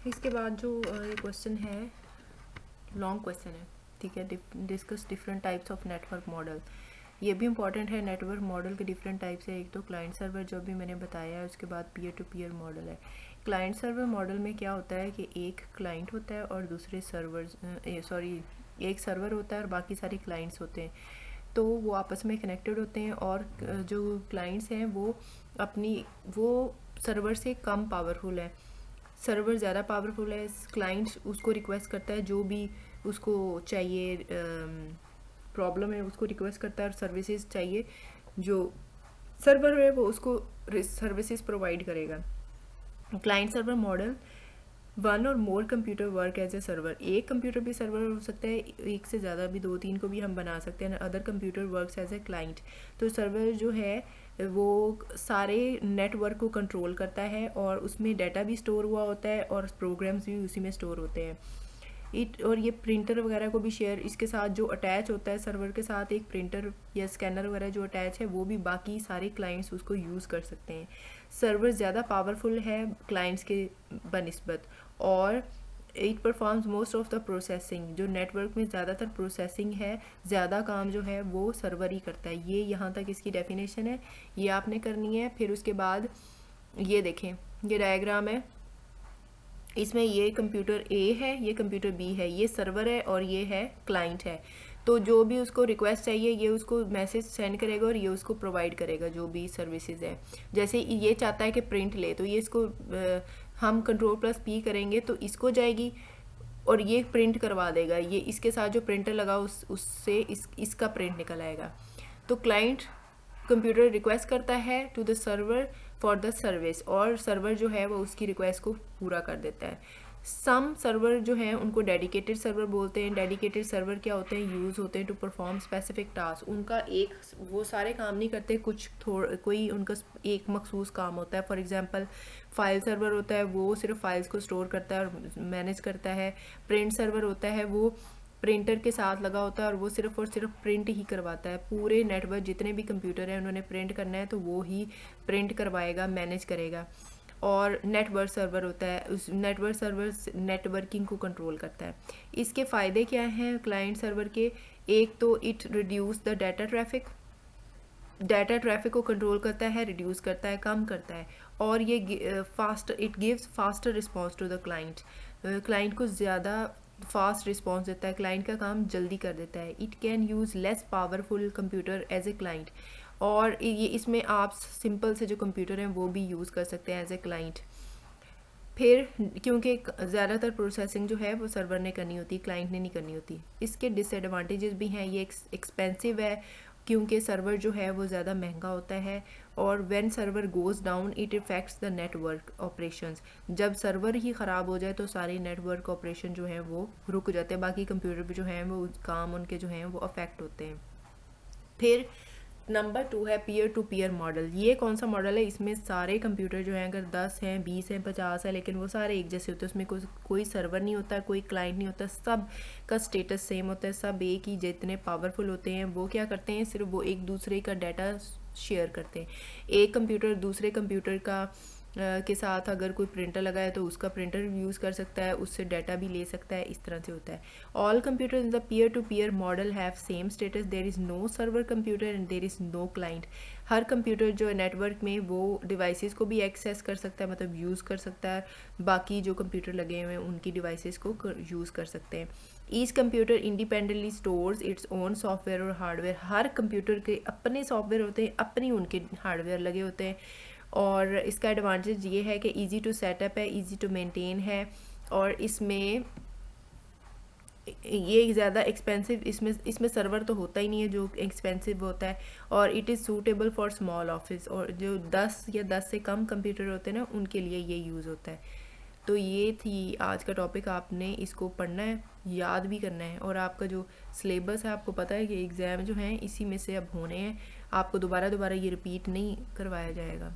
इसके बाद जो ये क्वेश्चन है, लॉन्ग क्वेश्चन है, ठीक है। Discuss different types of network model. ये भी इंपॉर्टेंट है, नेटवर्क मॉडल के डिफरेंट टाइप्स है। एक तो क्लाइंट सर्वर जो भी मैंने बताया है, उसके बाद पीयर टू पीयर मॉडल है। क्लाइंट सर्वर मॉडल में क्या होता है कि एक क्लाइंट होता है और दूसरे एक सर्वर होता है और बाकी सारे क्लाइंट्स होते हैं। तो वो आपस में कनेक्टेड होते हैं और जो क्लाइंट्स हैं वो सर्वर से कम पावरफुल है। सर्वर ज़्यादा पावरफुल है, क्लाइंट उसको रिक्वेस्ट करता है जो भी उसको चाहिए, प्रॉब्लम है उसको रिक्वेस्ट करता है, और सर्विसेज चाहिए जो सर्वर है वो उसको सर्विसेज प्रोवाइड करेगा। क्लाइंट सर्वर मॉडल, वन और more computer work as a server. एक कंप्यूटर भी सर्वर हो सकता है, एक से ज़्यादा भी, 2-3 को भी हम बना सकते हैं। Other computer works as a client. तो सर्वर जो है वो सारे नेटवर्क को कंट्रोल करता है और उसमें डाटा भी स्टोर हुआ होता है और प्रोग्राम्स भी उसी में स्टोर होते हैं। और ये प्रिंटर वगैरह को भी शेयर, इसके साथ जो अटैच होता है सर्वर के साथ, एक प्रिंटर या स्कैनर वगैरह जो अटैच है, वो भी बाकी सारे क्लाइंट्स उसको यूज़ कर सकते हैं। सर्वर ज़्यादा पावरफुल है क्लाइंट्स के बनिस्बत, और it performs most of the processing. जो नेटवर्क में ज़्यादातर प्रोसेसिंग है, ज़्यादा काम जो है वो सर्वर ही करता है। ये यहाँ तक इसकी डेफिनेशन है, ये आपने करनी है। फिर उसके बाद ये देखें, ये डायग्राम है, इसमें ये कंप्यूटर ए है, ये कंप्यूटर बी है, ये सर्वर है और ये है क्लाइंट है। तो जो भी उसको रिक्वेस्ट चाहिए ये उसको मैसेज सेंड करेगा और ये उसको प्रोवाइड करेगा जो भी सर्विसेज है। जैसे ये चाहता है कि प्रिंट ले, तो ये इसको हम Ctrl+P करेंगे तो इसको जाएगी और ये प्रिंट करवा देगा। ये इसके साथ जो प्रिंटर लगा उससे इसका प्रिंट निकल आएगा। तो क्लाइंट कंप्यूटर रिक्वेस्ट करता है to the server for the service, और सर्वर जो है वो उसकी रिक्वेस्ट को पूरा कर देता है। सम सर्वर जो हैं उनको डेडिकेटेड सर्वर बोलते हैं। डेडिकेटेड सर्वर क्या होते हैं, यूज़ होते हैं टू परफॉर्म स्पेसिफिक टास्क। उनका एक, वो सारे काम नहीं करते, कोई उनका एक मखसूस काम होता है। फॉर एग्जांपल फाइल सर्वर होता है, वो सिर्फ फाइल्स को स्टोर करता है और मैनेज करता है। प्रिंट सर्वर होता है, वो प्रिंटर के साथ लगा होता है और वो सिर्फ और सिर्फ प्रिंट ही करवाता है। पूरे नेटवर्क जितने भी कंप्यूटर हैं उन्होंने प्रिंट करना है तो वो ही प्रिंट करवाएगा, मैनेज करेगा। और नेटवर्क सर्वर होता है, उस नेटवर्क सर्वर नेटवर्किंग को कंट्रोल करता है। इसके फ़ायदे क्या हैं क्लाइंट सर्वर के? एक तो it reduce the data traffic, data traffic को कंट्रोल करता है, रिड्यूस करता है, कम करता है। और ये it gives faster response to the client, client को ज़्यादा फास्ट रिस्पॉन्स देता है, क्लाइंट का काम जल्दी कर देता है। It can use less powerful computer as a client, और ये इसमें आप सिंपल से जो कंप्यूटर हैं वो भी यूज़ कर सकते हैं एज ए क्लाइंट। फिर क्योंकि ज़्यादातर प्रोसेसिंग जो है वो सर्वर ने करनी होती है, क्लाइंट ने नहीं करनी होती। इसके डिसएडवांटेजेस भी हैं, ये एक्सपेंसिव है क्योंकि सर्वर जो है वो ज़्यादा महंगा होता है, और when server goes down it effects the network operations. जब सर्वर ही ख़राब हो जाए तो सारे नेटवर्क ऑपरेशन जो हैं वो रुक जाते हैं, बाकी कंप्यूटर भी जो हैं वो काम उनके जो हैं वो अफेक्ट होते हैं। फिर नंबर 2 है पीयर टू पीयर मॉडल। ये कौन सा मॉडल है? इसमें सारे कंप्यूटर जो हैं, अगर 10 हैं, 20 हैं, 50 है, लेकिन वो सारे एक जैसे होते हैं, उसमें कोई सर्वर नहीं होता, कोई क्लाइंट नहीं होता, सब का स्टेटस सेम होता है, सब एक ही जितने पावरफुल होते हैं वो क्या करते हैं, सिर्फ वो एक दूसरे का डाटा शेयर करते हैं। एक कंप्यूटर दूसरे कंप्यूटर का के साथ अगर कोई प्रिंटर लगा है तो उसका प्रिंटर यूज़ कर सकता है, उससे डाटा भी ले सकता है, इस तरह से होता है। All computer in the peer to peer model have same status, there is no server computer and there is no client. हर कंप्यूटर जो है नेटवर्क में वो डिवाइसेस को भी एक्सेस कर सकता है, मतलब यूज़ कर सकता है, बाकी जो कंप्यूटर लगे हुए हैं उनकी डिवाइसेस को यूज़ कर सकते हैं। Each computer independently stores its own software और हार्डवेयर। हर कंप्यूटर के अपने सॉफ्टवेयर होते हैं, अपनी उनके हार्डवेयर लगे होते हैं। और इसका एडवांटेज ये है कि इजी टू सेटअप है, इजी टू मेंटेन है, और इसमें ये ज़्यादा एक्सपेंसिव, इसमें सर्वर तो होता ही नहीं है जो एक्सपेंसिव होता है, और it is suitable for small office, और जो 10 या 10 से कम कंप्यूटर होते हैं ना उनके लिए ये यूज़ होता है। तो ये थी आज का टॉपिक, आपने इसको पढ़ना है, याद भी करना है, और आपका जो सिलेबस है आपको पता है कि एग्ज़ाम जो हैं इसी में से अब होने हैं, आपको दोबारा ये रिपीट नहीं करवाया जाएगा।